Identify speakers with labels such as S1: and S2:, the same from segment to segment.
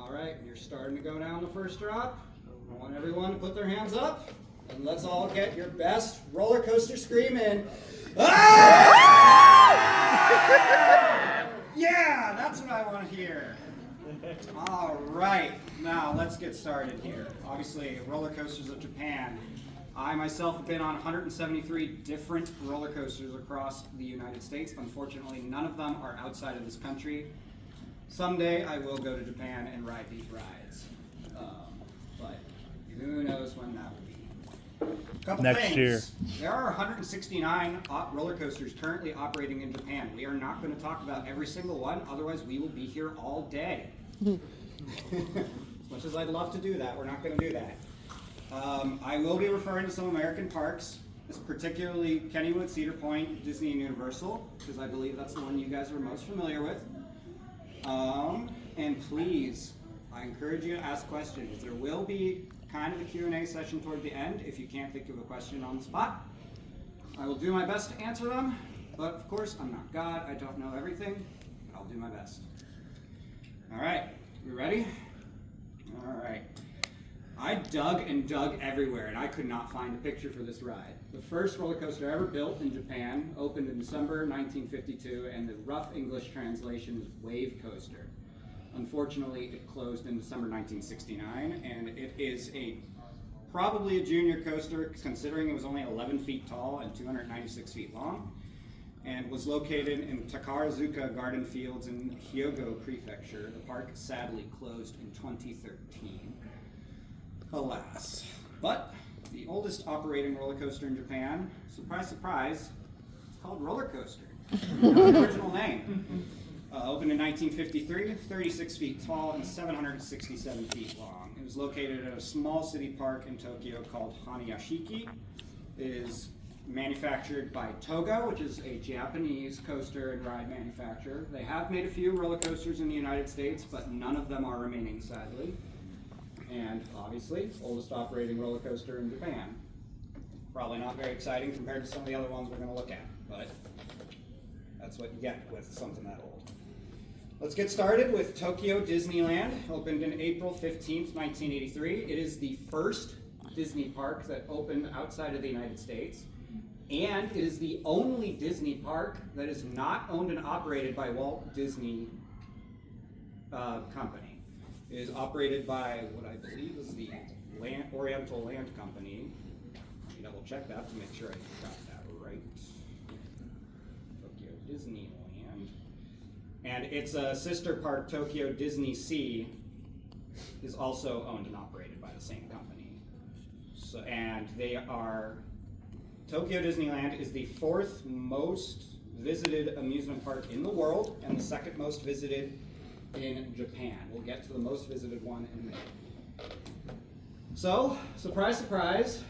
S1: All right, you're starting to go down the first drop. I want everyone to put their hands up, and let's all get your best roller coaster scream in. Ah! Yeah, that's what I want to hear. All right, now let's get started here. Obviously, roller coasters of Japan. I myself have been on 173 different roller coasters across the United States. Unfortunately, none of them are outside of this country. Someday I will go to Japan and ride these rides, but who knows when that will be. Couple
S2: Next
S1: things.
S2: year.
S1: There are 169 roller coasters currently operating in Japan. We are not going to talk about every single one, otherwise we will be here all day. As much as I'd love to do that, we're not going to do that. I will be referring to some American parks, particularly Kennywood, Cedar Point, Disney, and Universal, because I believe that's the one you guys are most familiar with. And please, I encourage you to ask questions. There will be kind of a Q&A session toward the end if you can't think of a question on the spot. I will do my best to answer them, but of course, I'm not God. I don't know everything. I'll do my best. All right, you ready? All right. I dug and dug everywhere, and I could not find a picture for this ride. The first roller coaster ever built in Japan opened in December 1952, and the rough English translation is Wave Coaster. Unfortunately, it closed in December 1969, and it is probably a junior coaster, considering it was only 11 feet tall and 296 feet long, and was located in Takarazuka Garden Fields in Hyogo Prefecture. The park sadly closed in 2013. Alas. But the oldest operating roller coaster in Japan, surprise, surprise, it's called Rollercoaster. The original name. Opened in 1953, 36 feet tall and 767 feet long. It was located at a small city park in Tokyo called Hanayashiki. It is manufactured by Toga, which is a Japanese coaster and ride manufacturer. They have made a few roller coasters in the United States, but none of them are remaining, sadly. And obviously, oldest operating roller coaster in Japan. Probably not very exciting compared to some of the other ones we're going to look at, but that's what you get with something that old. Let's get started with Tokyo Disneyland. Opened in April 15th, 1983. It is the first Disney park that opened outside of the United States, and it is the only Disney park that is not owned and operated by Walt Disney Company. It is operated by what I believe is the Oriental Land Company. Let me double check that to make sure I got that right. Tokyo Disneyland. And its sister park, Tokyo Disney Sea, is also owned and operated by the same company. So, and Tokyo Disneyland is the fourth most visited amusement park in the world and the second most visited in Japan. We'll get to the most visited one in a minute. So, surprise, surprise,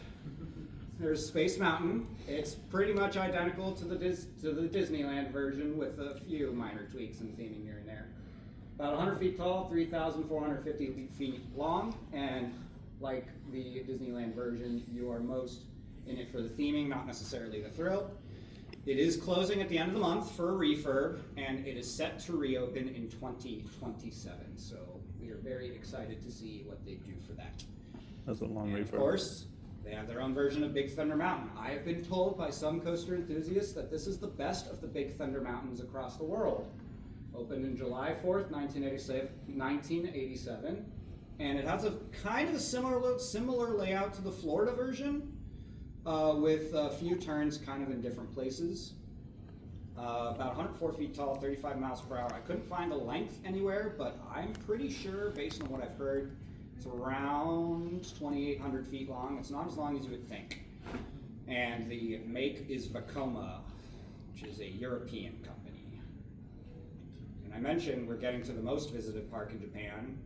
S1: there's Space Mountain. It's pretty much identical to the Disneyland version with a few minor tweaks and theming here and there. About 100 feet tall, 3,450 feet long, and like the Disneyland version, you are most in it for the theming, not necessarily the thrill. It is closing at the end of the month for a refurb, and it is set to reopen in 2027. So we are very excited to see what they do for that.
S2: That's a long refurb.
S1: Of course, they have their own version of Big Thunder Mountain. I have been told by some coaster enthusiasts that this is the best of the Big Thunder Mountains across the world. Opened in July 4th, 1987, and it has a kind of a similar layout to the Florida version, with a few turns kind of in different places. About 104 feet tall, 35 miles per hour. I couldn't find the length anywhere, but I'm pretty sure, based on what I've heard, it's around 2,800 feet long. It's not as long as you would think. And the make is Vekoma, which is a European company. And I mentioned we're getting to the most visited park in Japan.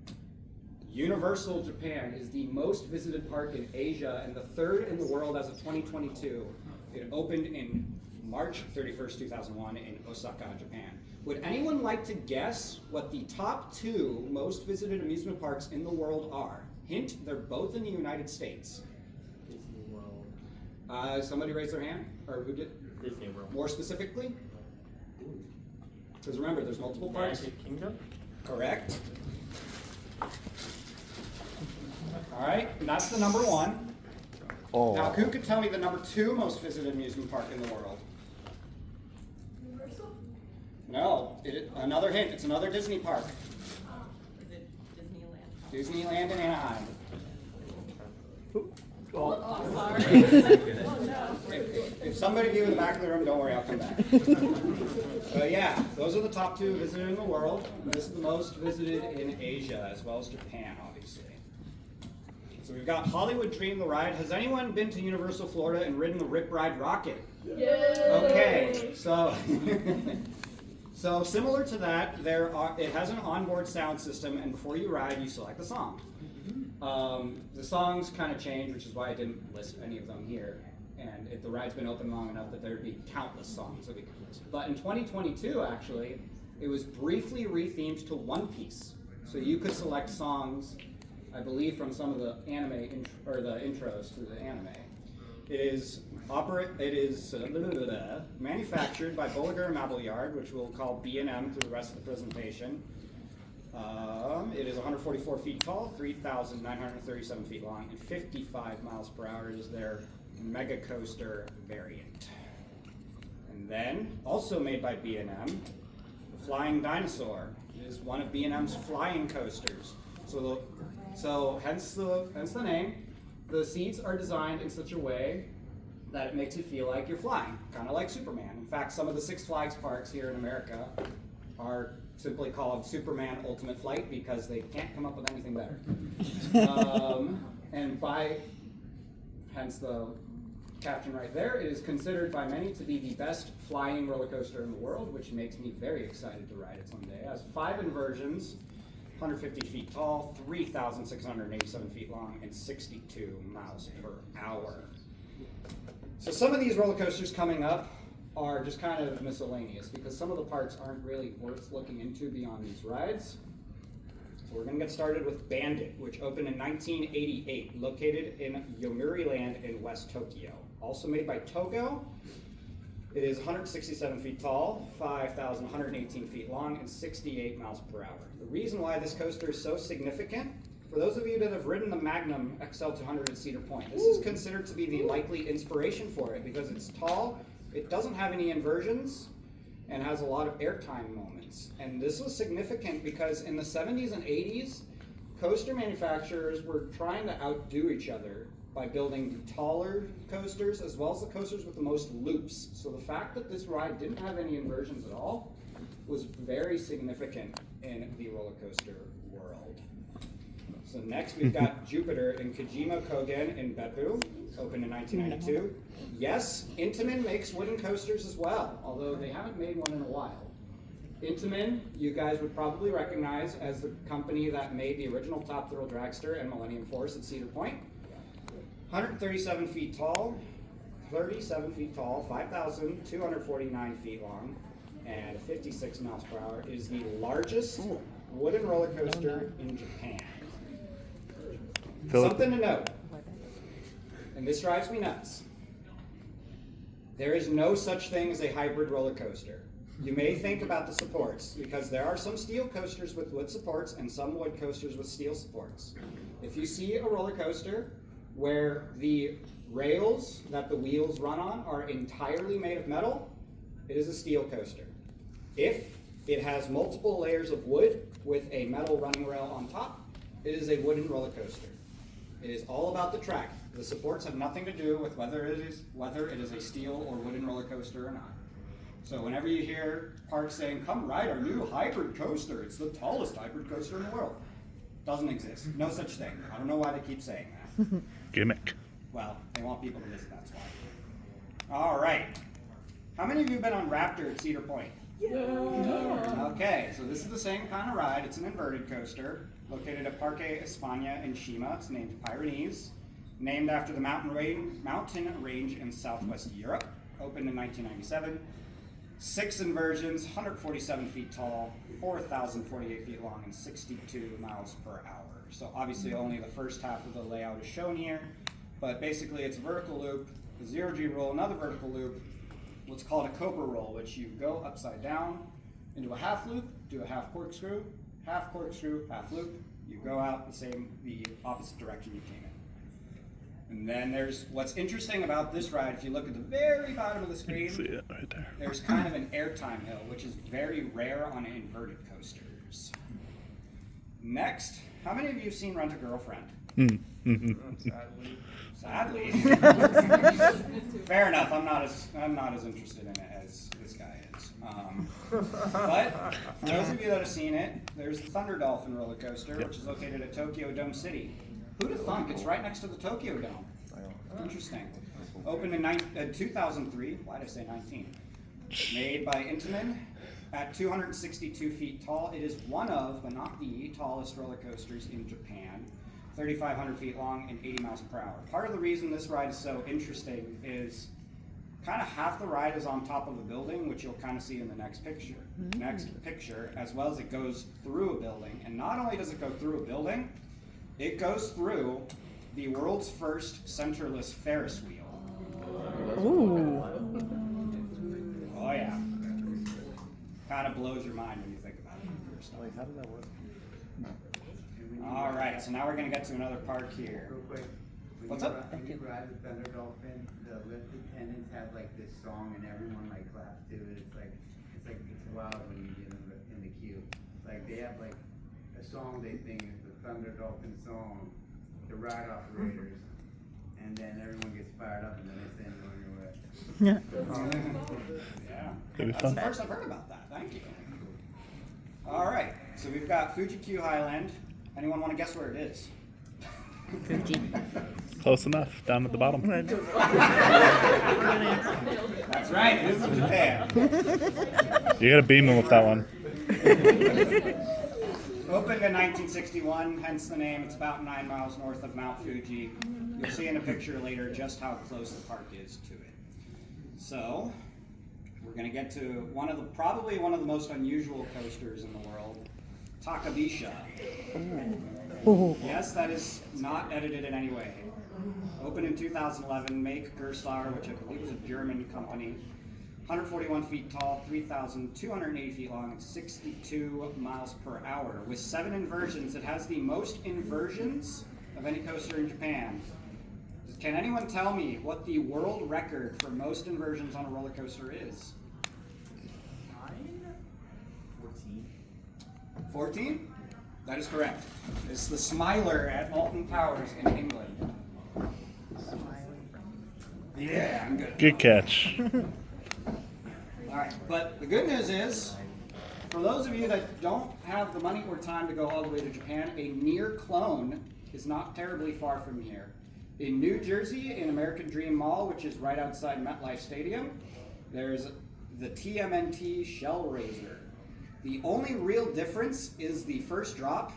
S1: Universal Japan is the most visited park in Asia and the third in the world as of 2022. It opened in March 31st, 2001 in Osaka, Japan. Would anyone like to guess what the top two most visited amusement parks in the world are? Hint, they're both in the United States.
S3: Disney World.
S1: Somebody raise their hand? Or who did?
S3: Disney World.
S1: More specifically? Because remember, there's multiple parks.
S3: Magic Kingdom?
S1: Correct. All right, and that's the number 1.
S2: Oh.
S1: Now, who could tell me the number 2 most visited amusement park in the world?
S3: Universal?
S1: No, another hint, it's another Disney park.
S3: Is it Disneyland?
S1: Disneyland in Anaheim.
S3: Oh, sorry. Oh, no.
S1: If somebody of you in the back of the room, don't worry, I'll come back. But yeah, those are the top 2 visited in the world. This is the most visited in Asia, as well as Japan, obviously. So we've got Hollywood Dream the ride. Has anyone been to Universal Florida and ridden the Rip Ride Rocket?
S3: Yay!
S1: Okay, so so similar to that, it has an onboard sound system, and before you ride, you select a song. The songs kind of change, which is why I didn't list any of them here. And the ride's been open long enough that there'd be countless songs that we could list. But in 2022, actually, it was briefly rethemed to One Piece. So you could select songs, I believe, from some of the anime or the intros to the anime. It is manufactured by Bolliger & Mabillard, which we'll call B&M through the rest of the presentation. It is 144 feet tall, 3,937 feet long, and 55 miles per hour. It is their Mega Coaster variant. And then, also made by B&M, the Flying Dinosaur. It is one of B&M's flying coasters. So hence the name. The seats are designed in such a way that it makes you feel like you're flying, kind of like Superman. In fact, some of the Six Flags parks here in America are simply called Superman Ultimate Flight because they can't come up with anything better. Hence the caption right there, it is considered by many to be the best flying roller coaster in the world, which makes me very excited to ride it someday. It has 5 inversions, 150 feet tall, 3,687 feet long, and 62 miles per hour. So some of these roller coasters coming up are just kind of miscellaneous because some of the parks aren't really worth looking into beyond these rides. So we're going to get started with Bandit, which opened in 1988, located in Yomiuri Land in West Tokyo. Also made by Togo. It is 167 feet tall, 5,118 feet long, and 68 miles per hour. The reason why this coaster is so significant, for those of you that have ridden the Magnum XL200 at Cedar Point, this is considered to be the likely inspiration for it because it's tall, it doesn't have any inversions, and has a lot of airtime moments. And this was significant because in the 70s and 80s, coaster manufacturers were trying to outdo each other by building the taller coasters as well as the coasters with the most loops. So the fact that this ride didn't have any inversions at all was very significant in the roller coaster world. So next we've got Jupiter in Kajima Kogen in Beppu, opened in 1992. Yes, Intamin makes wooden coasters as well, although they haven't made one in a while. Intamin, you guys would probably recognize as the company that made the original Top Thrill Dragster and Millennium Force at Cedar Point. 137 feet tall, 5,249 feet long, and 56 miles per hour. It is the largest wooden roller coaster in Japan. Something to note, and this drives me nuts. There is no such thing as a hybrid roller coaster. You may think about the supports, because there are some steel coasters with wood supports and some wood coasters with steel supports. If you see a roller coaster where the rails that the wheels run on are entirely made of metal, it is a steel coaster. If it has multiple layers of wood with a metal running rail on top, it is a wooden roller coaster. It is all about the track. The supports have nothing to do with whether it is a steel or wooden roller coaster or not. So whenever you hear parks saying, "Come ride our new hybrid coaster, it's the tallest hybrid coaster in the world," doesn't exist. No such thing. I don't know why they keep saying that.
S2: Gimmick.
S1: Well, they want people to visit, that's why. All right. How many of you have been on Raptor at Cedar Point?
S3: Yeah.
S1: Okay, so this is the same kind of ride. It's an inverted coaster located at Parque España in Shima. It's named Pyrenees, named after the mountain range in southwest Europe. Opened in 1997. 6 inversions, 147 feet tall, 4,048 feet long, and 62 miles per hour. So obviously only the first half of the layout is shown here, but basically it's a vertical loop, a 0G roll, another vertical loop, what's called a cobra roll, which you go upside down into a half loop, do a half corkscrew, half corkscrew, half loop. You go out the opposite direction you came in. And then there's, what's interesting about this ride, if you look at the very bottom of the screen,
S2: See it right there.
S1: there's kind of an airtime hill, which is very rare on inverted coasters. Next, how many of you have seen Rent a Girlfriend? Sadly. Fair enough. I'm not as interested in it as this guy is. But for those of you that have seen it, there's the Thunder Dolphin roller coaster, which is located at Tokyo Dome City. Who'd have thunk? It's right next to the Tokyo Dome. Interesting. Opened in 2003. Why did I say 19? Made by Intamin at 262 feet tall. It is one of, but not the tallest roller coasters in Japan. 3,500 feet long and 80 miles per hour. Part of the reason this ride is so interesting is kind of half the ride is on top of a building, which you'll kind of see in the next picture, as well as it goes through a building. And not only does it go through a building, it goes through the world's first centerless Ferris wheel.
S4: Ooh.
S1: Oh yeah. Kind of blows your mind when you think about it first.
S2: Wait, how does that work?
S1: All right, so now we're going to get to another part here.
S5: Real quick.
S1: What's up?
S5: When you ride the Thunder Dolphin, the lift attendants have like this song and everyone like claps to it. It's wild when you get in the queue. Like they have like a song they think is the Thunder Dolphin song, the ride operators, and then everyone gets fired up and then they send you on your way.
S1: Yeah.
S2: That'd be
S1: That's
S2: fun.
S1: the first I've heard about that. Thank you. All right, so we've got Fuji Q Highland. Anyone want to guess where it is?
S4: Fuji.
S2: Close enough. Down at the bottom.
S1: That's right, it is in Japan.
S2: You gotta beam him with that one.
S1: Opened in 1961, hence the name. It's about 9 miles north of Mount Fuji. You'll see in a picture later just how close the park is to it. So, we're going to get to probably one of the most unusual coasters in the world, Takabisha.
S4: Ooh.
S1: Yes, that is not edited in any way. Opened in 2011, make Gerstar, which I believe is a German company. 141 feet tall, 3,280 feet long, and 62 miles per hour. With 7 inversions, it has the most inversions of any coaster in Japan. Can anyone tell me what the world record for most inversions on a roller coaster is?
S5: 14.
S1: 14? That is correct. It's the Smiler at Alton Towers in England. Yeah, I'm good.
S2: Good catch.
S1: All right, but the good news is, for those of you that don't have the money or time to go all the way to Japan, a near clone is not terribly far from here. In New Jersey, in American Dream Mall, which is right outside MetLife Stadium, there's the TMNT Shell Raiser. The only real difference is the first drop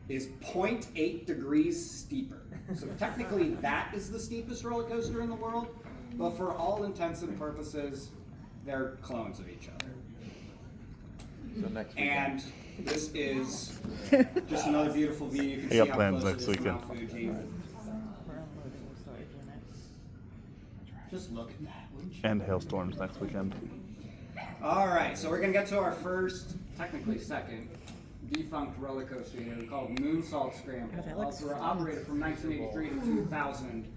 S1: is 0.8 degrees steeper. So technically that is the steepest roller coaster in the world, but for all intents and purposes, they're clones of each other.
S6: So next
S1: And this is just another beautiful view. You can
S2: I
S1: see
S2: got
S1: how
S2: plans
S1: close
S2: next
S1: it is to
S2: weekend.
S1: Mount Fuji. Just look at that, wouldn't you?
S2: And hailstorms next weekend.
S1: All right, so we're gonna get to our first, technically second, defunct roller coaster here called Moonsault Scramble.
S4: Oh, that looks
S1: Also
S4: fun.
S1: operated from 1983 to 2000.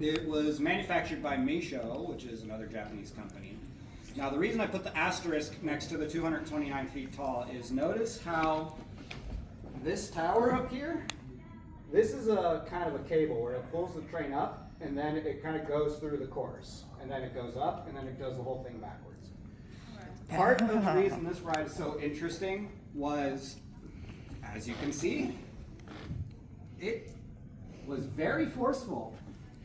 S1: It was manufactured by Meisho, which is another Japanese company. Now the reason I put the asterisk next to the 229 feet tall is notice how this tower up here, this is a kind of a cable where it pulls the train up and then it kind of goes through the course. And then it goes up and then it does the whole thing backwards. Part of the reason this ride is so interesting was, as you can see, it was very forceful.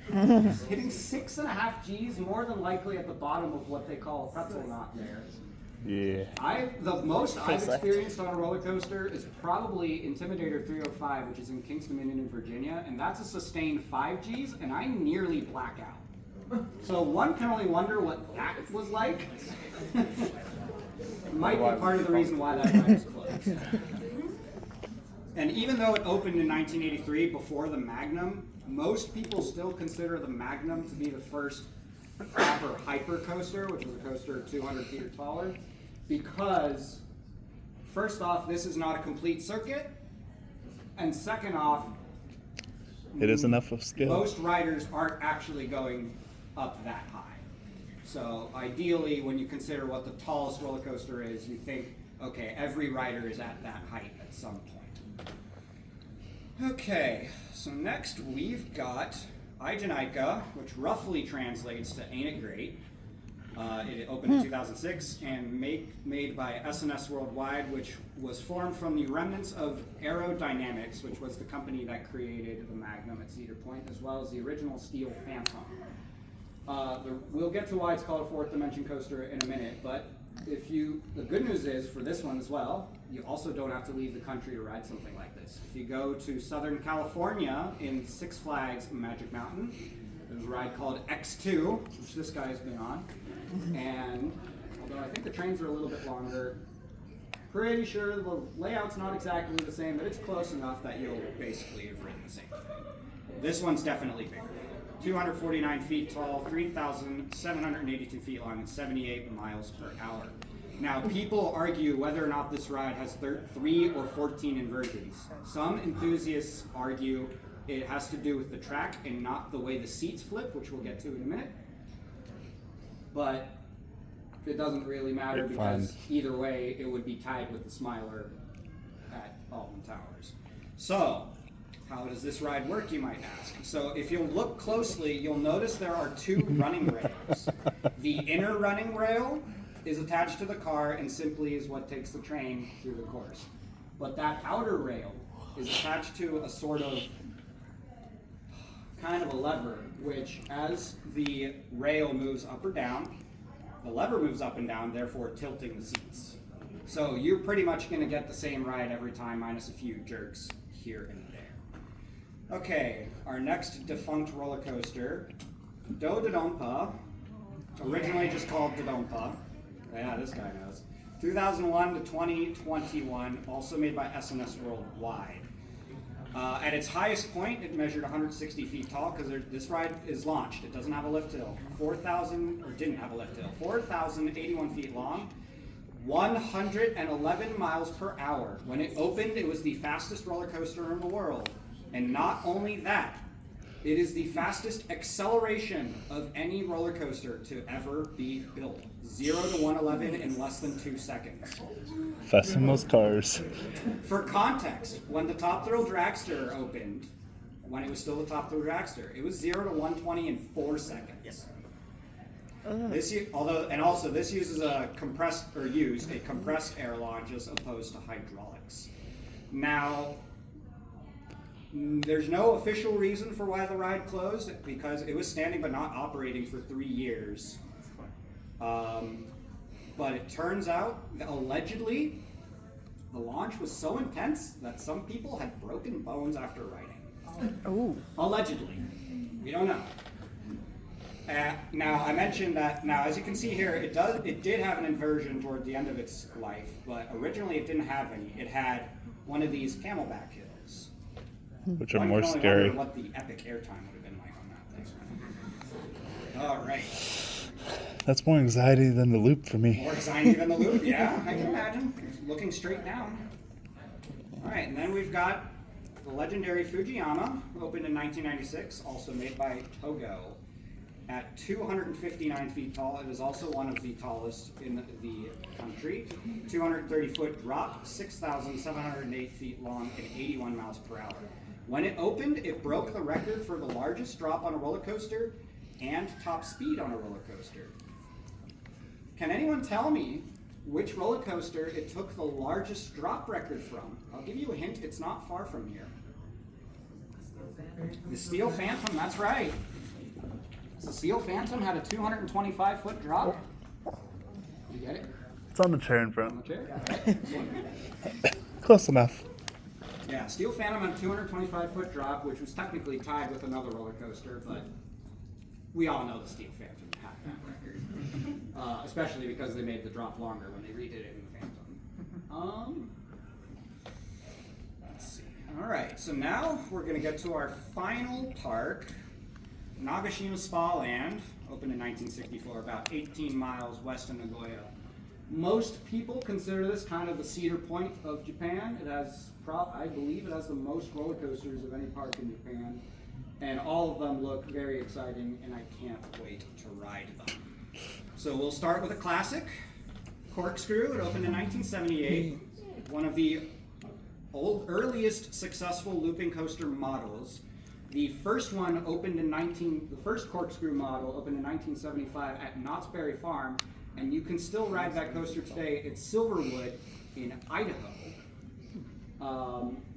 S1: Hitting 6.5 G's more than likely at the bottom of what they call a pretzel knot there.
S2: Yeah.
S1: The most I've
S4: Facelift.
S1: experienced on a roller coaster is probably Intimidator 305, which is in Kings Dominion in Virginia, and that's a sustained 5 G's, and I nearly black out. So one can only wonder what that was like. Might be part of the reason why that ride is closed. And even though it opened in 1983 before the Magnum, most people still consider the Magnum to be the first proper hyper coaster, which was a coaster 200 feet or taller, because first off, this is not a complete circuit, and second off,
S2: It is enough of skill.
S1: most riders aren't actually going up that high. So ideally, when you consider what the tallest roller coaster is, you think, okay, every rider is at that height at some point. Okay, so next we've got Ijanika, which roughly translates to Ain't It Great. It opened in 2006 and made by SNS Worldwide, which was formed from the remnants of Aerodynamics, which was the company that created the Magnum at Cedar Point, as well as the original Steel Phantom. We'll get to why it's called a fourth dimension coaster in a minute, but the good news is for this one as well, you also don't have to leave the country to ride something like this. If you go to Southern California in Six Flags Magic Mountain, there's a ride called X2, which this guy's been on. And although I think the trains are a little bit longer, pretty sure the layout's not exactly the same, but it's close enough that you'll basically have ridden the same thing. This one's definitely bigger. 249 feet tall, 3,782 feet long, and 78 miles per hour. Now, people argue whether or not this ride has 3 or 14 inversions. Some enthusiasts argue it has to do with the track and not the way the seats flip, which we'll get to in a minute. But it doesn't really matter because either way, it would be tied with the Smiler at Alton Towers. So, how does this ride work, you might ask? So if you'll look closely, you'll notice there are 2 running rails. The inner running rail is attached to the car and simply is what takes the train through the course. But that outer rail is attached to a sort of kind of a lever, which as the rail moves up or down, the lever moves up and down, therefore tilting the seats. So you're pretty much going to get the same ride every time, minus a few jerks here and there. Okay, our next defunct roller coaster, Dodonpa, originally just called Dodonpa. Yeah, this guy knows. 2001 to 2021, also made by SNS Worldwide. At its highest point, it measured 160 feet tall because this ride is launched. It doesn't have a lift hill. 4,081 feet long, 111 miles per hour. When it opened, it was the fastest roller coaster in the world. And not only that, it is the fastest acceleration of any roller coaster to ever be built. 0 to 111 in less than 2 seconds.
S2: Faster than most cars.
S1: For context, when the Top Thrill Dragster opened, when it was still the Top Thrill Dragster, it was 0 to 120 in 4 seconds. This uses a compressed air launch as opposed to hydraulics. Now, there's no official reason for why the ride closed because it was standing but not operating for 3 years. But it turns out that allegedly the launch was so intense that some people had broken bones after riding.
S4: Oh.
S1: Allegedly. We don't know. Now, I mentioned that, now as you can see here, it did have an inversion toward the end of its life, but originally it didn't have any. It had one of these camelback hills.
S2: Which are
S1: One
S2: more
S1: can only
S2: scary.
S1: wonder what the epic airtime would have been like on that thing. All right.
S2: That's more anxiety than the loop for me.
S1: More exciting than the loop, yeah, I can imagine. Looking straight down. All right, and then we've got the legendary Fujiyama, opened in 1996, also made by Togo. At 259 feet tall, it is also one of the tallest in the country. 230-foot drop, 6,708 feet long, and 81 miles per hour. When it opened, it broke the record for the largest drop on a roller coaster and top speed on a roller coaster. Can anyone tell me which roller coaster it took the largest drop record from? I'll give you a hint, it's not far from here. The Steel Phantom, that's right. The Steel Phantom had a 225-foot drop. You get it?
S2: It's on the chair in
S1: On
S2: front.
S1: the chair?
S2: Close enough.
S1: Yeah, Steel Phantom had a 225-foot drop, which was technically tied with another roller coaster, but we all know the Steel Phantom had that record. Especially because they made the drop longer when they redid it in the Phantom. Let's see. All right, so now we're going to get to our final park. Nagashima Spa Land, opened in 1964, about 18 miles west of Nagoya. Most people consider this kind of the Cedar Point of Japan. It has, I believe it has the most roller coasters of any park in Japan. And all of them look very exciting, and I can't wait to ride them. So we'll start with a classic, Corkscrew. It opened in 1978. One of the earliest successful looping coaster models. The first one opened in the first Corkscrew model opened in 1975 at Knott's Berry Farm, and you can still ride that coaster today at Silverwood in Idaho.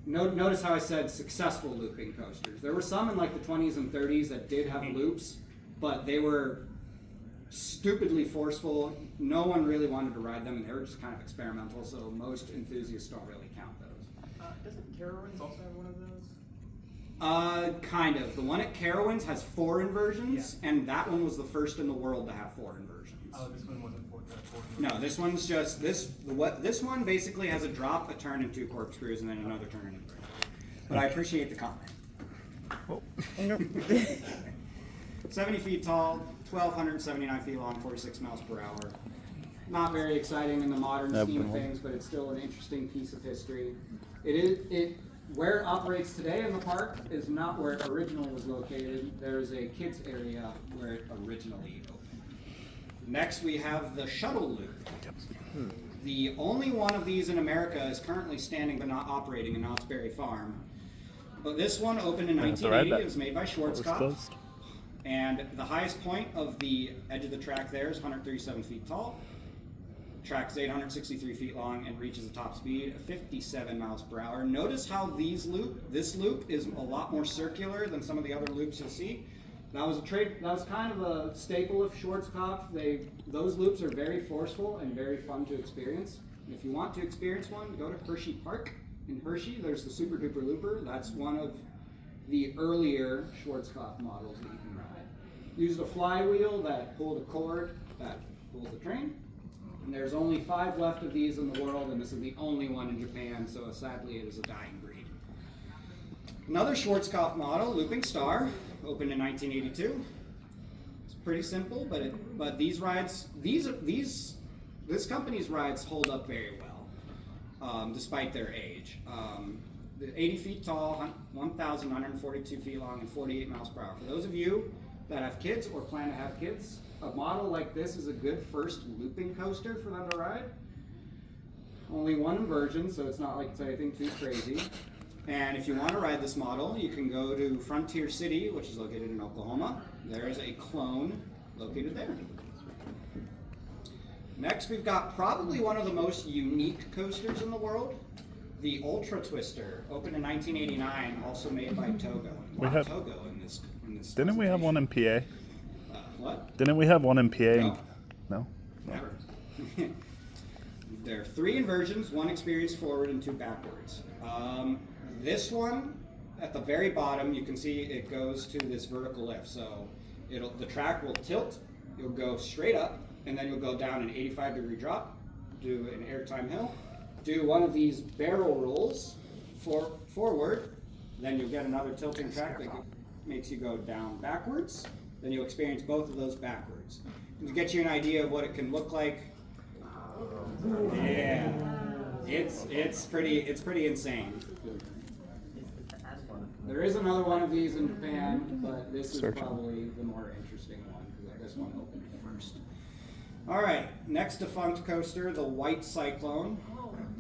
S1: Notice how I said successful looping coasters. There were some in like the 20s and 30s that did have loops, but they were stupidly forceful. No one really wanted to ride them, and they were just kind of experimental, so most enthusiasts don't really count those.
S7: Doesn't Carowinds also have one of those?
S1: Kind of. The one at Carowinds has 4 inversions, and that one was the first in the world to have 4 inversions.
S7: Oh, this one wasn't four.
S1: No, this one's just this one basically has a drop, a turn, and 2 corkscrews, and then another turn and inversion. But I appreciate the comment. 70 feet tall, 1,279 feet long, 46 miles per hour. Not very exciting in the modern scheme of things, but it's still an interesting piece of history. Where it operates today in the park is not where it originally was located. There's a kids area where it originally opened. Next, we have the shuttle loop. The only one of these in America is currently standing but not operating in Knott's Berry Farm. But this one opened in 1980. It was made by Schwarzkopf. And the highest point of the edge of the track there is 137 feet tall. The track is 863 feet long and reaches a top speed of 57 miles per hour. Notice how this loop is a lot more circular than some of the other loops you'll see. That was kind of a staple of Schwarzkopf. Those loops are very forceful and very fun to experience. If you want to experience one, go to Hershey Park. In Hershey, there's the Super Duper Looper. That's one of the earlier Schwarzkopf models that you can ride. Used a flywheel that pulled a cord that pulled the train. And there's only 5 left of these in the world, and this is the only one in Japan, so sadly it is a dying breed. Another Schwarzkopf model, Looping Star, opened in 1982. It's pretty simple, but these rides, this company's rides hold up very well, despite their age. The 80 feet tall, 1,942 feet long, and 48 miles per hour. For those of you that have kids or plan to have kids, a model like this is a good first looping coaster for them to ride. Only 1 inversion, so it's not like it's anything too crazy. And if you want to ride this model, you can go to Frontier City, which is located in Oklahoma. There is a clone located there. Next, we've got probably one of the most unique coasters in the world, the Ultra Twister, opened in 1989, also made by Togo. Togo in this.
S2: Didn't we have one in PA?
S1: What?
S2: Didn't we have one in PA?
S1: No.
S2: No?
S1: Never. There are 3 inversions, 1 experience forward and 2 backwards. This one, at the very bottom, you can see it goes to this vertical lift. So the track will tilt, you'll go straight up, and then you'll go down an 85-degree drop, do an airtime hill, do one of these barrel rolls forward, then you'll get another tilting track that makes you go down backwards, then you'll experience both of those backwards. And to get you an idea of what it can look like, yeah, it's pretty insane. There is another one of these in Japan, but this is probably the more interesting one because this one opened first. All right, next defunct coaster, the White Cyclone.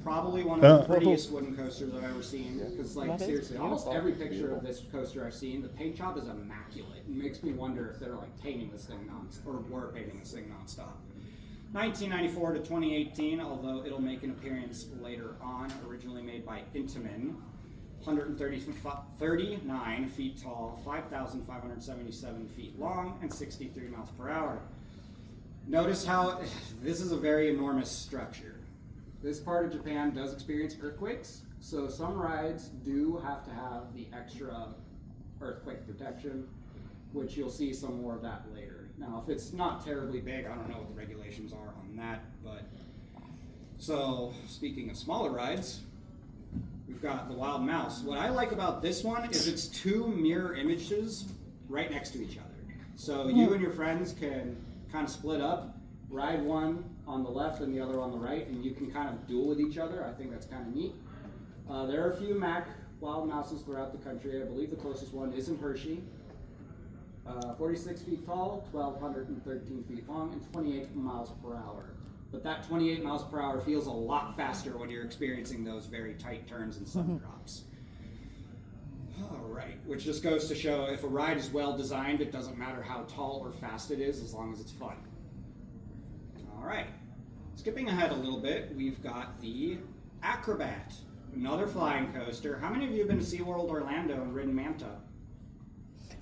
S1: Probably one of the prettiest wooden coasters I've ever seen. Because, like, seriously, almost every picture of this coaster I've seen, the paint job is immaculate. It makes me wonder if they're like painting this thing were painting this thing nonstop. 1994 to 2018, although it'll make an appearance later on. Originally made by Intamin. 139 feet tall, 5,577 feet long, and 63 miles per hour. Notice how this is a very enormous structure. This part of Japan does experience earthquakes, so some rides do have to have the extra earthquake protection, which you'll see some more of that later. Now, if it's not terribly big, I don't know what the regulations are on that, but so speaking of smaller rides, we've got the Wild Mouse. What I like about this one is it's 2 mirror images right next to each other. So you and your friends can kind of split up, ride one on the left and the other on the right, and you can kind of duel with each other. I think that's kind of neat. There are a few MAC wild mouses throughout the country. I believe the closest one is in Hershey. 46 feet tall, 1,213 feet long, and 28 miles per hour. But that 28 miles per hour feels a lot faster when you're experiencing those very tight turns and sudden drops. All right, which just goes to show if a ride is well designed, it doesn't matter how tall or fast it is as long as it's fun. All right, skipping ahead a little bit, we've got the Acrobat, another flying coaster. How many of you have been to SeaWorld Orlando and ridden Manta?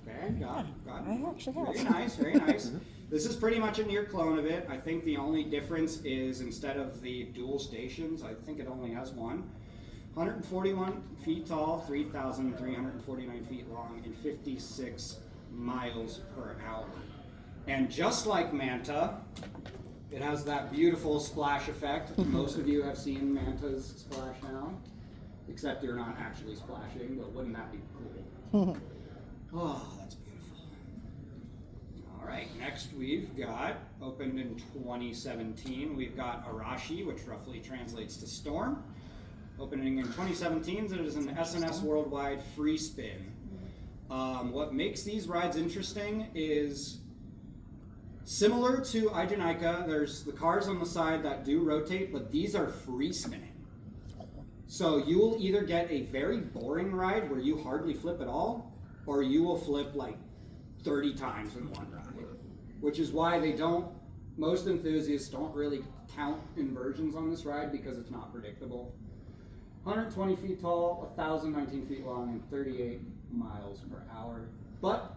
S1: Okay, got it.
S4: I actually have.
S1: Very nice, very nice. This is pretty much a near clone of it. I think the only difference is instead of the dual stations, I think it only has one. 141 feet tall, 3,349 feet long, and 56 miles per hour. And just like Manta, it has that beautiful splash effect. Most of you have seen Manta's splash now, except you're not actually splashing, but wouldn't that be cool? Oh, that's beautiful. All right, next we've got, opened in 2017, we've got Arashi, which roughly translates to storm. Opening in 2017, it is an SNS Worldwide free spin. What makes these rides interesting is similar to Ijanika, there's the cars on the side that do rotate, but these are free spinning. So you will either get a very boring ride where you hardly flip at all, or you will flip like 30 times in one ride. Which is why most enthusiasts don't really count inversions on this ride because it's not predictable. 120 feet tall, 1,019 feet long, and 38 miles per hour. But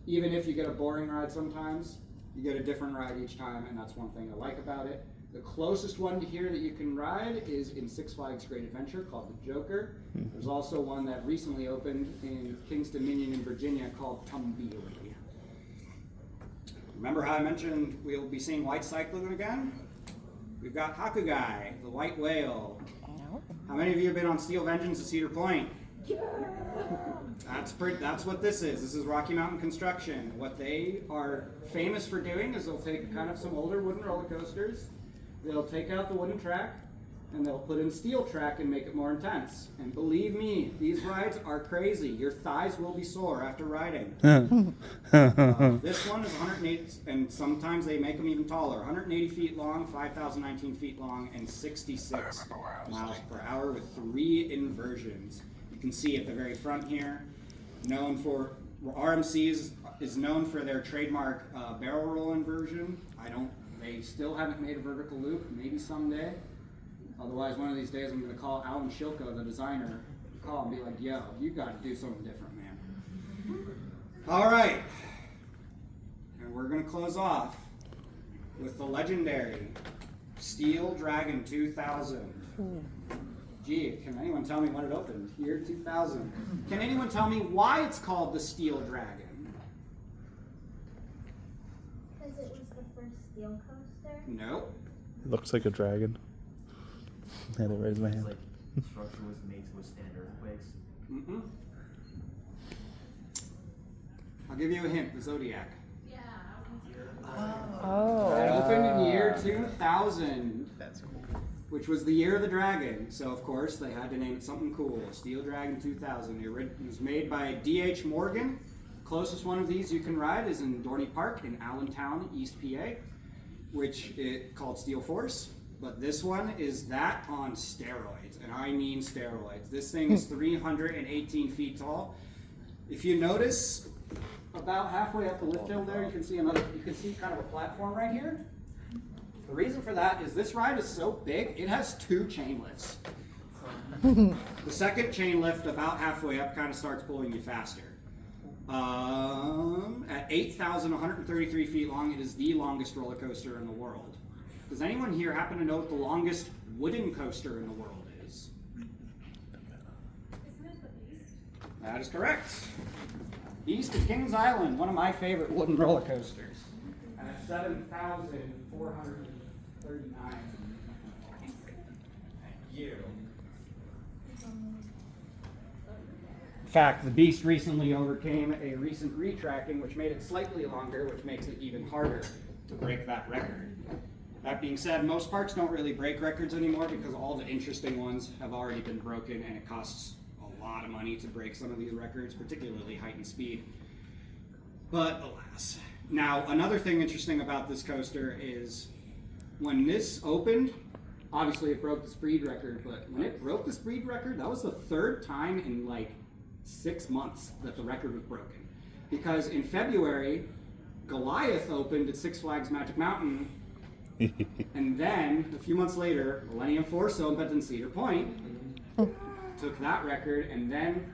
S1: even if you get a boring ride sometimes, you get a different ride each time, and that's one thing I like about it. The closest one to here that you can ride is in Six Flags Great Adventure called the Joker. There's also one that recently opened in King's Dominion in Virginia called Tumbili. Remember how I mentioned we'll be seeing White Cyclone again? We've got Hakugai, the white whale. How many of you have been on Steel Vengeance at Cedar Point? Yeah. That's what this is. This is Rocky Mountain Construction. What they are famous for doing is they'll take kind of some older wooden roller coasters, they'll take out the wooden track, and they'll put in steel track and make it more intense. And believe me, these rides are crazy. Your thighs will be sore after riding. This one is 108, and sometimes they make them even taller. 180 feet long, 5,019 feet long, and 66 miles per hour with 3 inversions. You can see at the very front here, RMC is known for their trademark barrel roll inversion. They still haven't made a vertical loop, maybe someday. Otherwise, one of these days I'm going to call Alan Shilko, the designer, and be like, yo, you got to do something different, man. All right. And we're going to close off with the legendary Steel Dragon 2000. Gee, can anyone tell me when it opened? Year 2000. Can anyone tell me why it's called the Steel Dragon?
S8: Because it was the first steel coaster?
S1: Nope.
S2: It looks like a dragon. I had to raise my hand.
S7: Like, structure was made to withstand earthquakes.
S1: Mm-mm. I'll give you a hint, the Zodiac.
S3: Yeah.
S1: It
S4: Oh.
S1: opened in year 2000,
S7: That's cool.
S1: which was the year of the dragon. So, of course, they had to name it something cool. Steel Dragon 2000. It was made by D.H. Morgan. Closest one of these you can ride is in Dorney Park in Allentown, East PA, which it called Steel Force. But this one is that on steroids, and I mean steroids. This thing is 318 feet tall. If you notice, about halfway up the lift hill there, you can see kind of a platform right here. The reason for that is this ride is so big, it has 2 chain lifts. The second chain lift about halfway up kind of starts pulling you faster. At 8,133 feet long, it is the longest roller coaster in the world. Does anyone here happen to know what the longest wooden coaster in the world is?
S3: Isn't it the Beast?
S1: That is correct. Beast of Kings Island, one of my favorite wooden roller coasters. At 7,439. Thank you. In fact, the Beast recently overcame a recent retracking, which made it slightly longer, which makes it even harder to break that record. That being said, most parks don't really break records anymore because all the interesting ones have already been broken, and it costs a lot of money to break some of these records, particularly height and speed. But alas. Now, another thing interesting about this coaster is when this opened, obviously it broke the speed record, but when it broke the speed record, that was the third time in like 6 months that the record was broken. Because in February, Goliath opened at Six Flags Magic Mountain, and then a few months later, Millennium Force opened in Cedar Point, took that record, and then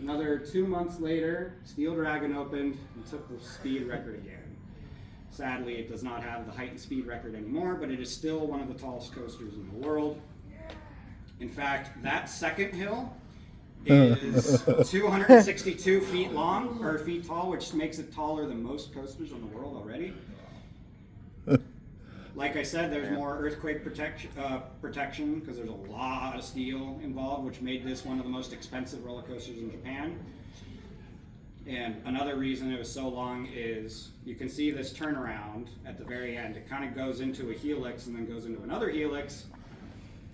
S1: another 2 months later, Steel Dragon opened and took the speed record again. Sadly, it does not have the height and speed record anymore, but it is still one of the tallest coasters in the world. In fact, that second hill is 262 feet long, or feet tall, which makes it taller than most coasters in the world already. Like I said, there's more earthquake protection because there's a lot of steel involved, which made this one of the most expensive roller coasters in Japan. And another reason it was so long is you can see this turnaround at the very end. It kind of goes into a helix and then goes into another helix,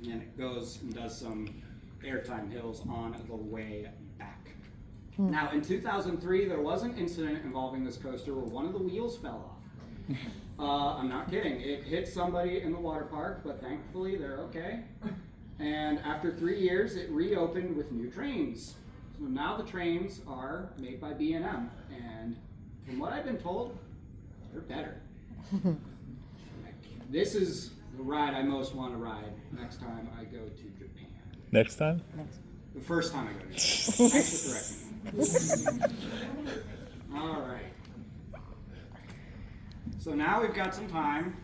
S1: and it goes and does some airtime hills on the way back. Now, in 2003, there was an incident involving this coaster where one of the wheels fell off. I'm not kidding. It hit somebody in the water park, but thankfully they're okay. And after 3 years, it reopened with new trains. So now the trains are made by B&M, and from what I've been told, they're better. This is the ride I most want to ride next time I go to Japan.
S2: Next time?
S1: The first time I go to Japan. Thanks for correcting me. All right. So now we've got some time